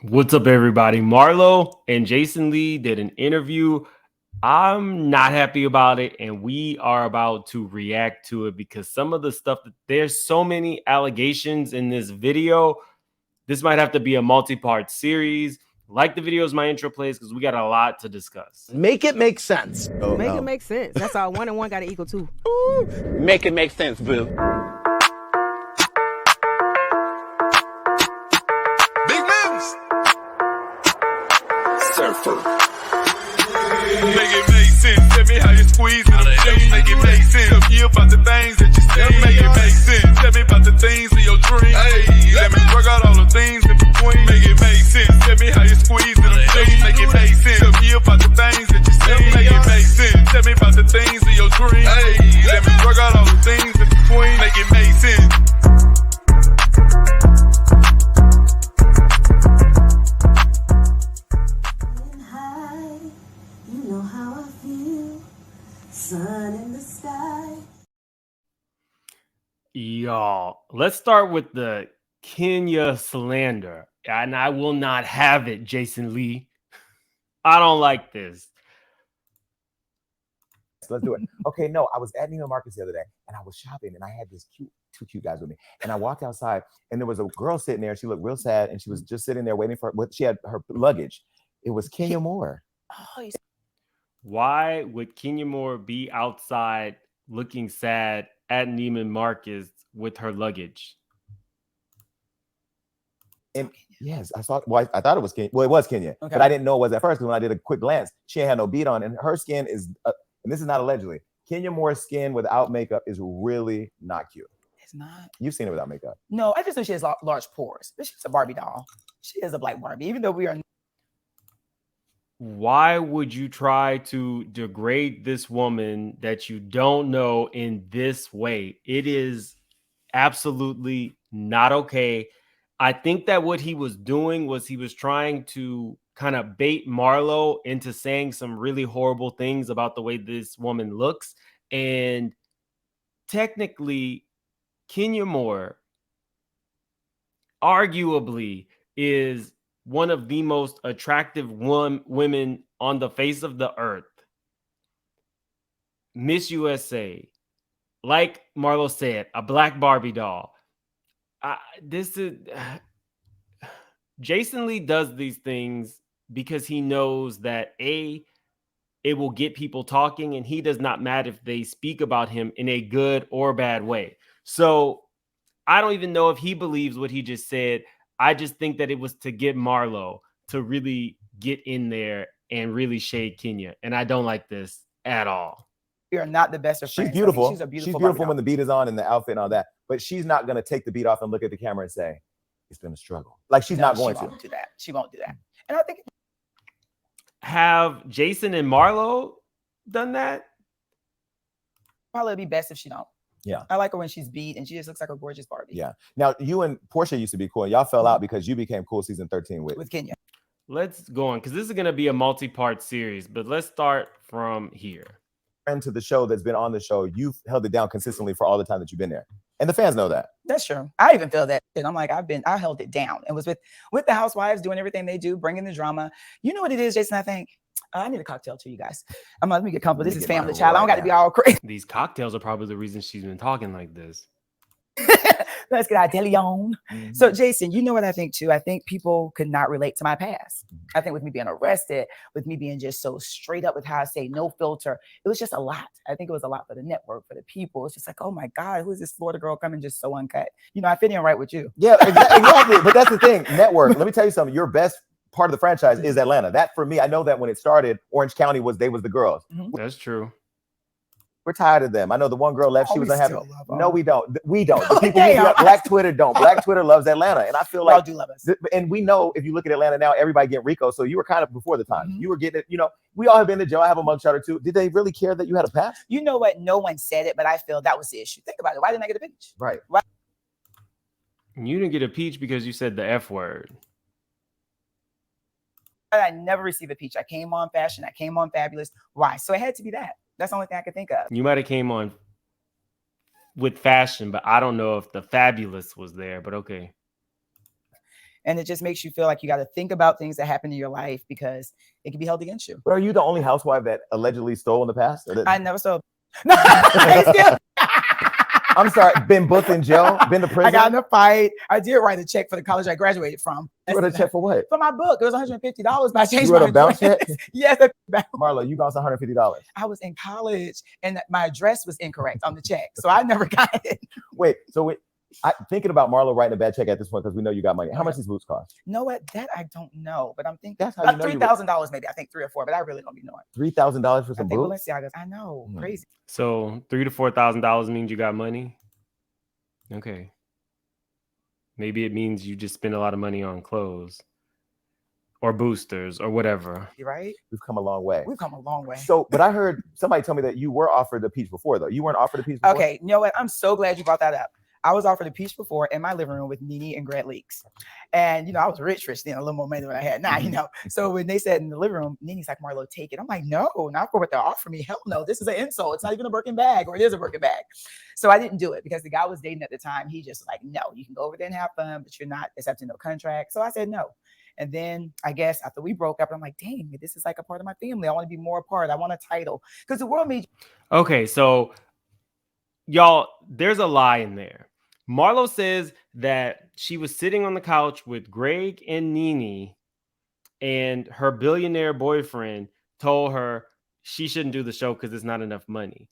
What's up, everybody? Marlo and Jason Lee did an interview. I'm not happy about it, and we are about to react to it because some of the stuff that there's so many allegations in this video. This might have to be a multi-part series. Like the video as my intro plays because we got a lot to discuss. Make it make sense. Make it make sense. That's all. 1 and 1 got to equal 2. Make it make sense, boo. Big moves. Surfer. Make it make sense. Tell me how you squeeze it. Make it make sense. Tell me about the things that you say. Make it make sense. Tell me about the things of your dreams. Hey, let me work out all the things in between. Make it make sense. Tell me how you squeeze it. Make it make sense. Tell me about the things that you say. Make it make sense. Tell me about the things of your dreams. Hey, let me work out all the things in between. Make it make sense. Sun in the sky. Y'all, let's start with the Kenya slander. And I will not have it, Jason Lee. I don't like this. Let's do it. Okay, no, I was at Neiman Marcus the other day and I was shopping and I had two cute guys with me. And I walked outside and there was a girl sitting there. She looked real sad and she was just sitting there waiting for she had her luggage. It was Kenya Moore. Oh, Why would Kenya Moore be outside looking sad at Neiman Marcus with her luggage? And yes, I saw. Well, I thought it was Kenya. Well, it was Kenya, Okay. but I didn't know it was at first because when I did a quick glance, she had no beat on, and her skin is. And this is not allegedly. Kenya Moore's skin without makeup is really not cute. it's not. You've seen it without makeup. No, I just know she has large pores. But she's a Barbie doll. She is a black Barbie, even though we are. Why would you try to degrade this woman that you don't know in this way? It is absolutely not okay. I think that what he was doing was he was trying to kind of bait Marlo into saying some really horrible things about the way this woman looks. And technically, Kenya Moore arguably is one of the most attractive women on the face of the earth. Miss USA, like Marlo said, a black Barbie doll. This is Jason Lee does these things because he knows that it will get people talking, and he does not matter if they speak about him in a good or bad way. So I don't even know if he believes what he just said. I just think that it was to get Marlo to really get in there and really shade Kenya. And I don't like this at all. We are not the best of friends. She's beautiful. I mean, she's a beautiful. She's beautiful when the beat is on and the outfit and all that. But she's not going to take the beat off and look at the camera and say, it's been a struggle. Like she's not going she to. Won't do that. She won't do that. And I think Have Jason and Marlo done that? probably it'd be best if she don't. Yeah. I like her when she's beat and she just looks like a gorgeous Barbie. Yeah. Now, you and Porsha used to be cool. Y'all fell out because you became cool season 13 with Kenya. Let's go on because this is going to be a multi-part series, but let's start from here. Friend to the show that's been on the show. You've held it down consistently for all the time that you've been there. And the fans know that. That's true. I even feel that. And I'm like, I held it down. It was with the housewives doing everything they do, bringing the drama. You know what it is, Jason? I think I need a cocktail too, you guys. Let me get comfortable. This is family, child. I don't got to be all crazy. These cocktails are probably the reason she's been talking like this. Let's get our deli on. So, Jason, you know what I think too? I think people could not relate to my past. I think with me being arrested, with me being just so straight up with how I say no filter, it was just a lot. I think it was a lot for the network, for the people. It's just like, oh my God, who is this Florida girl coming just so uncut? You know, I fit in right with you. Yeah, exactly. But that's the thing. Network. Let me tell you something. Your best part of the franchise is Atlanta. That for me, I know that when it started, Orange County was the girls. That's true. We're tired of them. I know the one girl left. She was unhappy. No, we don't. We don't. The people Damn. who Black Twitter don't. Black Twitter loves Atlanta, and I feel Y'all like do love us. And we know if you look at Atlanta now, everybody getting Rico. So you were kind of before the time. You were getting it. You know, we all have been to jail. I have a mugshot or two. Did they really care that you had a past? You know what? No one said it, but I feel that was the issue. Think about it. Why didn't I get a peach? Right. Why? You didn't get a peach because you said the F word. I never received a peach. I came on fashion. I came on fabulous. Why? So it had to be that. That's the only thing I could think of. You might have came on with fashion, but I don't know if the fabulous was there, but okay. And it just makes you feel like you got to think about things that happen in your life because it can be held against you. But are you the only housewife that allegedly stole in the past? I never stole. No, I still. I'm sorry, been booked in jail, been to prison. I got in a fight. I did write a check for the college I graduated from. You wrote a check for what? For my book. It was $150, but I changed You wrote my a bounce address. check? Yes. Marlo, you bounced $150. I was in college and my address was incorrect on the check. So I never got it. Wait, thinking about Marlo writing a bad check at this point because we know you got money. How much these boots cost? You know what? That I don't know, but I'm thinking That's how you know $3,000 maybe. I think 3 or 4, but I really don't be knowing. $3,000 for some boots? Balenciagas. I know, crazy. So $3,000 to $4,000 means you got money. Okay. Maybe it means you just spend a lot of money on clothes or boosters or whatever. You right? We've come a long way. We've come a long way. So, but I heard somebody tell me that you were offered the peach before, though. You weren't offered the peach before? Okay, you know what? I'm so glad you brought that up. I was offered a peach before in my living room with Nene and Grant Leaks. And, you know, I was rich then, a little more money than I had now, you know. So when they said in the living room, Nene's like, Marlo, take it. I'm like, no, not for what they're offering me. Hell no, this is an insult. It's not even a Birkin bag, or it is a Birkin bag. So I didn't do it because the guy I was dating at the time, he just was like, no, you can go over there and have fun, but you're not accepting no contract. So I said no. And then I guess after we broke up, I'm like, dang, this is like a part of my family. I want to be more a part. I want a title because the world made. Okay, so y'all, there's a lie in there. Marlo says that she was sitting on the couch with Greg and Nene, and her billionaire boyfriend told her she shouldn't do the show because there's not enough money.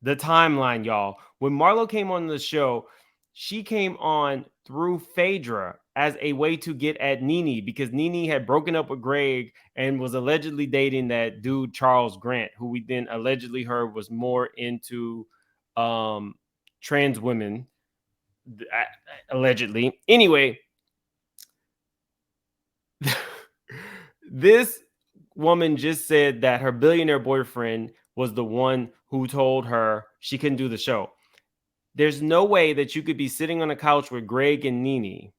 The timeline, y'all. When Marlo came on the show, she came on through Phaedra as a way to get at Nene because Nene had broken up with Greg and was allegedly dating that dude Charles Grant, who we then allegedly heard was more into trans women, allegedly. Anyway, this woman just said that her billionaire boyfriend was the one who told her she couldn't do the show. There's no way that you could be sitting on a couch with Greg and Nene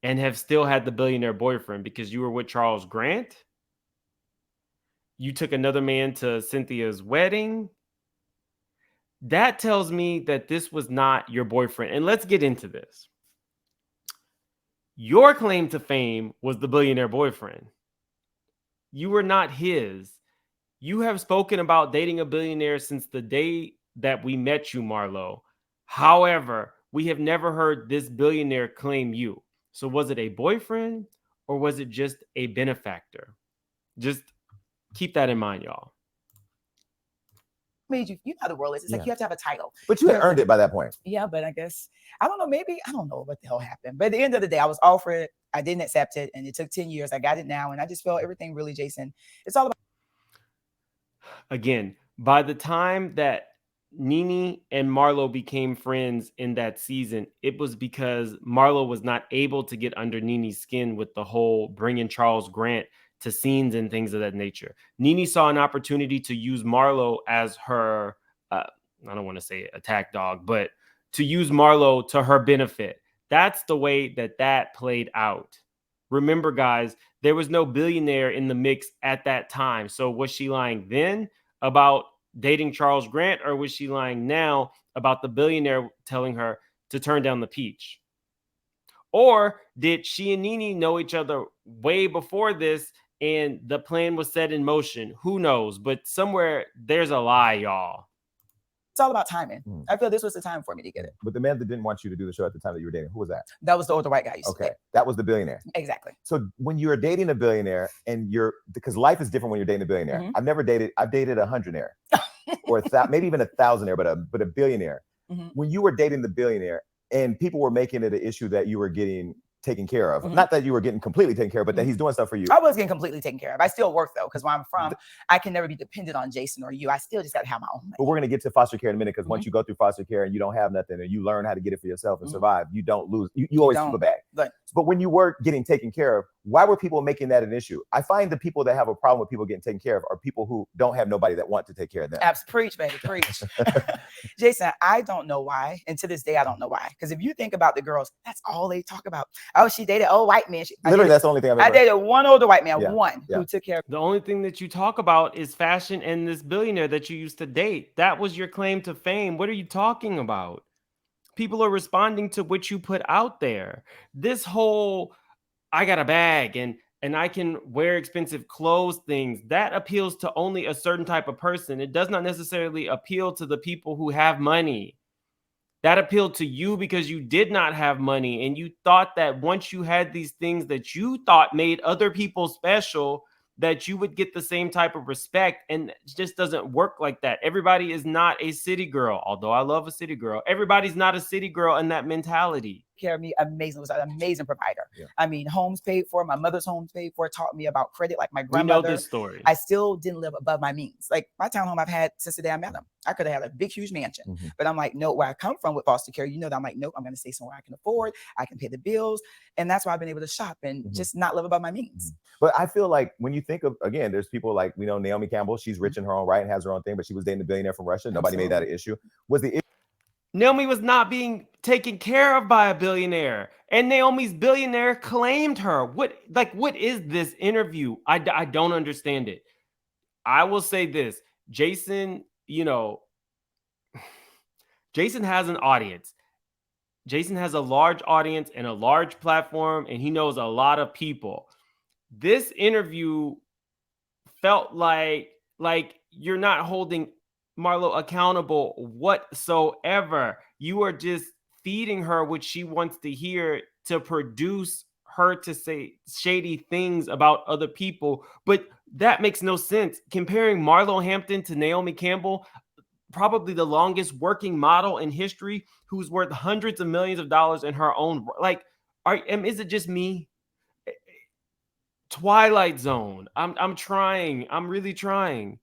and have still had the billionaire boyfriend because you were with Charles Grant. You took another man to Cynthia's wedding. That tells me that this was not your boyfriend. And let's get into this. Your claim to fame was the billionaire boyfriend. You were not his. You have spoken about dating a billionaire since the day that we met you, Marlo. However, we have never heard this billionaire claim you. So was it a boyfriend or was it just a benefactor? Just keep that in mind, y'all. Made you know how the world is. It's like you have to have a title. But you had earned it by that point. Yeah, but I guess I don't know. Maybe I don't know what the hell happened. But at the end of the day, I was offered. I didn't accept it, and it took 10 years. I got it now, and I just feel everything really, Jason. It's all about. Again, by the time that Nene and Marlo became friends in that season, it was because Marlo was not able to get under Nene's skin with the whole bringing Charles Grant to scenes and things of that nature. Nene saw an opportunity to use Marlo as her, I don't want to say attack dog, but to use Marlo to her benefit. That's the way that played out. Remember, guys, there was no billionaire in the mix at that time. So was she lying then about dating Charles Grant, or was she lying now about the billionaire telling her to turn down the peach? Or did she and Nene know each other way before this and the plan was set in motion? Who knows? But somewhere there's a lie, y'all. It's all about timing. I feel this was the time for me to get it. But the man that didn't want you to do the show at the time that you were dating, who was that? That was the older white guy. Okay, that was the billionaire. Exactly. So when you're dating a billionaire and because life is different when you're dating a billionaire. I've dated a hundredaire or maybe even a thousandaire, but a billionaire. When you were dating the billionaire and people were making it an issue that you were getting taken care of, not that you were getting completely taken care of, but that he's doing stuff for you. I was getting completely taken care of. I still work though, because where I'm from, I can never be dependent on Jason or you. I still just got to have my own money. But we're going to get to foster care in a minute, because once you go through foster care and you don't have nothing and you learn how to get it for yourself and survive, you don't lose. You always keep it back. But when you were getting taken care of, why were people making that an issue? I find the people that have a problem with people getting taken care of are people who don't have nobody that want to take care of them. Preach, baby, preach. Jason, I don't know why. And to this day, I don't know why. Because if you think about the girls, that's all they talk about. Oh, she dated old white man. Literally, that's the only thing I've ever I dated one older white man, who took care of. The only thing that you talk about is fashion and this billionaire that you used to date. That was your claim to fame. What are you talking about? People are responding to what you put out there. This whole I got a bag and I can wear expensive clothes things, that appeals to only a certain type of person. It does not necessarily appeal to the people who have money. That appealed to you because you did not have money and you thought that once you had these things that you thought made other people special, that you would get the same type of respect. And it just doesn't work like that. Everybody is not a city girl, although I love a city girl. Everybody's not a city girl in that mentality. Care of me, amazing. Was an amazing provider. Yeah. I mean, homes paid for, my mother's homes paid for, taught me about credit. Like my We grandmother. know this story. I still didn't live above my means. Like my townhome I've had since the day I met him. I could have had a big, huge mansion, but I'm like, no, where I come from with foster care, you know, that I'm like, nope, I'm going to stay somewhere I can afford. I can pay the bills. And that's why I've been able to shop and just not live above my means. But I feel like when you think of, again, there's people like, we know Naomi Campbell, she's rich in her own right and has her own thing, but she was dating a billionaire from Russia. Nobody made that an issue. Was the Naomi was not being taken care of by a billionaire, and Naomi's billionaire claimed her. What is this interview? I don't understand it. I will say this, Jason, Jason has an audience. Jason has a large audience and a large platform, and he knows a lot of people. This interview felt like you're not holding Marlo accountable whatsoever. You are just feeding her what she wants to hear to produce her to say shady things about other people. But that makes no sense. Comparing Marlo Hampton to Naomi Campbell, probably the longest working model in history, who's worth hundreds of millions of dollars in her own, is it just me? Twilight Zone. I'm trying. I'm really trying.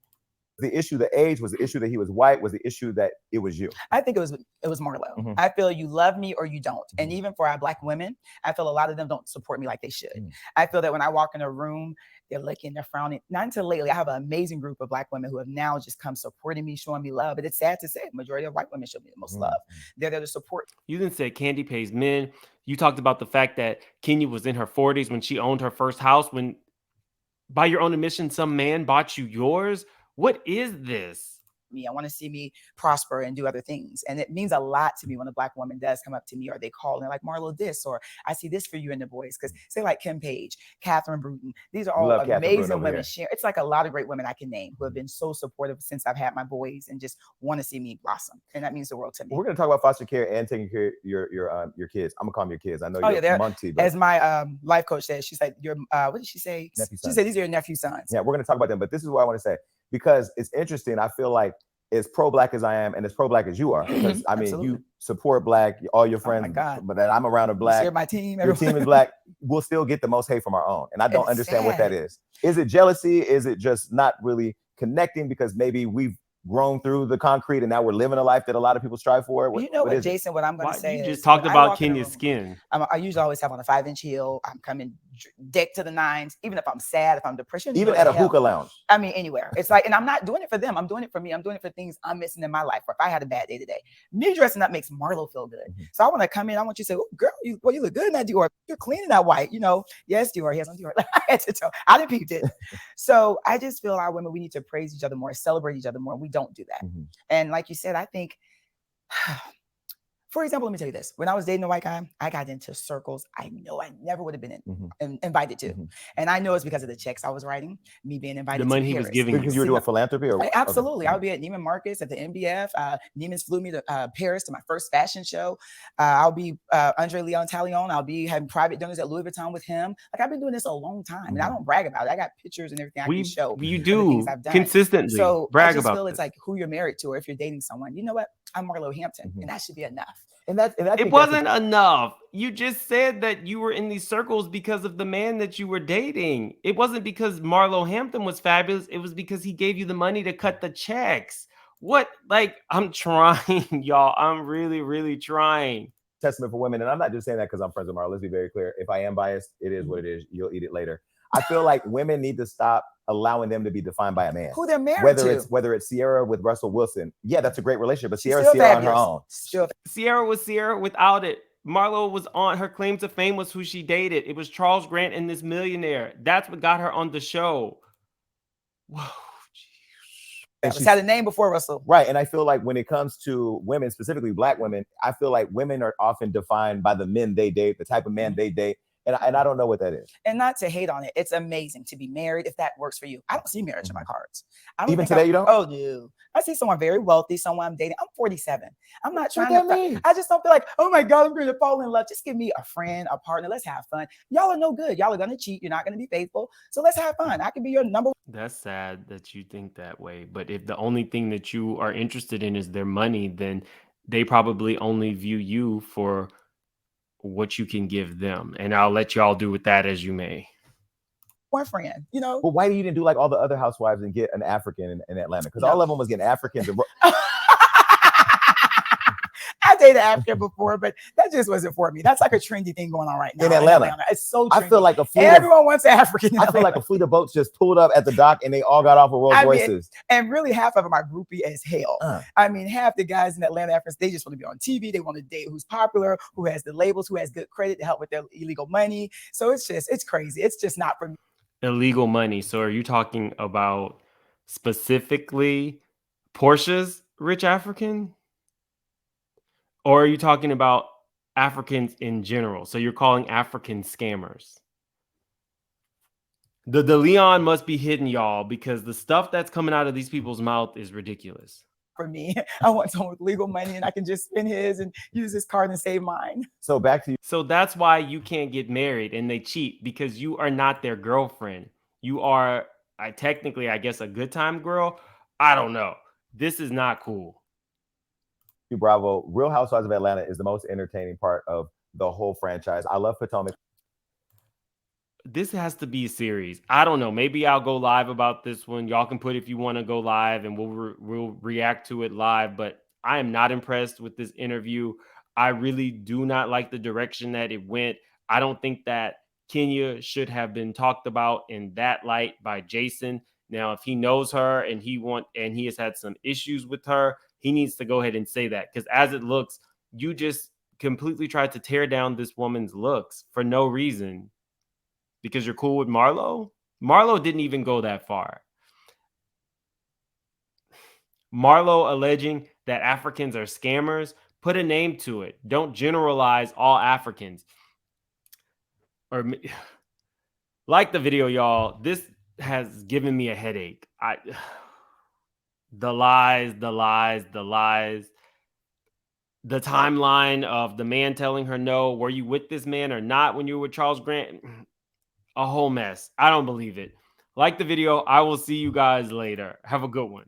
The issue, the age, was the issue that he was white, was the issue that it was you? I think it was Marlo. I feel you love me or you don't. And even for our Black women, I feel a lot of them don't support me like they should. I feel that when I walk in a room, they're looking, they're frowning. Not until lately, I have an amazing group of Black women who have now just come supporting me, showing me love. But it's sad to say, the majority of white women show me the most love. They're there to support. You then said Candy pays men. You talked about the fact that Kenya was in her 40s when she owned her first house, when by your own admission, some man bought you yours. What is this? I want to see me prosper and do other things. And it means a lot to me when a Black woman does come up to me, or they call and they're like, Marlo, this, or I see this for you and the boys. Because say like Kim Page, Catherine Bruton, these are all amazing women. It's like a lot of great women I can name who have been so supportive since I've had my boys and just want to see me blossom. And that means the world to me. We're going to talk about foster care and taking care of your kids. I'm going to call them your kids. I know you're Monty. As my life coach said, she's like, what did she say? She said, these are your nephew's sons. Yeah, we're going to talk about them. But this is what I want to say, because it's interesting. I feel like as pro-Black as I am and as pro-Black as you are, because I mean, you support Black, all your friends, but that I'm around a Black, share my team, your team is Black, we'll still get the most hate from our own. And I don't understand what that is. Is it jealousy? Is it just not really connecting because maybe we've grown through the concrete and now we're living a life that a lot of people strive for? You know what, Jason, what I'm going to say is, you just talked about Kenya's skin. I usually always have on a 5-inch heel. I'm coming decked to the nines, even if I'm sad, if I'm depressed. Even at a hookah lounge. I mean, anywhere. It's like, and I'm not doing it for them. I'm doing it for me. I'm doing it for things I'm missing in my life. Or if I had a bad day today, me dressing up makes Marlo feel good. So I want to come in. I want you to say, oh, girl, you look good in that Dior. You're clean in that white. Yes, Dior. Yes, I'm Dior. I had to tell. I didn't peep it. So I just feel our women, we need to praise each other more, celebrate each other more. We don't do that. And like you said, I think, for example, let me tell you this. When I was dating a white guy, I got into circles I know I never would have been invited to. And I know it's because of the checks I was writing, me being invited to money he was giving because you were doing philanthropy? Or absolutely. I would be at Neiman Marcus at the NBF. Neiman's flew me to Paris to my first fashion show. I'll be Andre Leon Tallon. I'll be having private dinners at Louis Vuitton with him. Like, I've been doing this a long time, and I don't brag about it. I got pictures and everything I can show. You do consistently. So brag I just about feel it's like who you're married to, or if you're dating someone. You know what? I'm Marlo Hampton, and that should be enough. And it wasn't enough. You just said that you were in these circles because of the man that you were dating. It wasn't because Marlo Hampton was fabulous. It was because he gave you the money to cut the checks. What? Like, I'm trying, y'all. I'm really, really trying. Testament for women. And I'm not just saying that because I'm friends with Marlo. Let's be very clear. If I am biased, it is what it is. You'll eat it later. I feel like women need to stop allowing them to be defined by a man. Who they're married to. Whether it's Sierra with Russell Wilson. Yeah, that's a great relationship, but Sierra's Sierra on her own. Sierra was Sierra without it. Marlo was on, her claim to fame was who she dated. It was Charles Grant and this millionaire. That's what got her on the show. Whoa, geez. That was had a name before Russell. Right. And I feel like when it comes to women, specifically Black women, I feel like women are often defined by the men they date, the type of man they date. And I don't know what that is. And not to hate on it, it's amazing to be married if that works for you. I don't see marriage in my cards. I don't Even today, you don't? Oh, no. I see someone very wealthy, someone I'm dating. I'm 47. I'm not trying What that mean? I just don't feel like, oh my God, I'm going to fall in love. Just give me a friend, a partner. Let's have fun. Y'all are no good. Y'all are going to cheat. You're not going to be faithful. So let's have fun. I can be your number. That's sad that you think that way. But if the only thing that you are interested in is their money, then they probably only view you for what you can give them. And I'll let y'all do with that as you may. Boyfriend, you know. Well, why you didn't do like all the other housewives and get an African in Atlanta? Because all of them was getting Africans. And I dated African before, but that just wasn't for me. That's like a trendy thing going on right now in Atlanta. It's so trendy. I feel like everyone wants African. I feel like a fleet of boats just pulled up at the dock and they all got off of Rolls Royces. And really, half of them are groupie as hell. I mean, half the guys in Atlanta, Africans, they just want to be on TV. They want to date who's popular, who has the labels, who has good credit to help with their illegal money. So it's crazy. It's just not for me. Illegal money. So are you talking about specifically Portia's rich African? Or are you talking about Africans in general? So you're calling African scammers. The Leon must be hidden, y'all, because the stuff that's coming out of these people's mouth is ridiculous. For me, I want someone with legal money and I can just spend his and use his card and save mine. So back to you. So that's why you can't get married and they cheat, because you are not their girlfriend. You are technically, I guess, a good time girl. I don't know. This is not cool. Bravo. Real Housewives of Atlanta is the most entertaining part of the whole franchise. I love Potomac. This has to be a series. I don't know. Maybe I'll go live about this one. Y'all can put if you want to go live and we'll react to it live. But I am not impressed with this interview. I really do not like the direction that it went. I don't think that Kenya should have been talked about in that light by Jason. Now, if he knows her and he has had some issues with her, he needs to go ahead and say that, because as it looks, you just completely tried to tear down this woman's looks for no reason because you're cool with Marlo. Marlo didn't even go that far. Marlo alleging that Africans are scammers, put a name to it. Don't generalize all Africans. Or like the video, y'all. This has given me a headache. The lies. The timeline of the man telling her no. Were you with this man or not when you were with Charles Grant? A whole mess. I don't believe it. Like the video. I will see you guys later. Have a good one.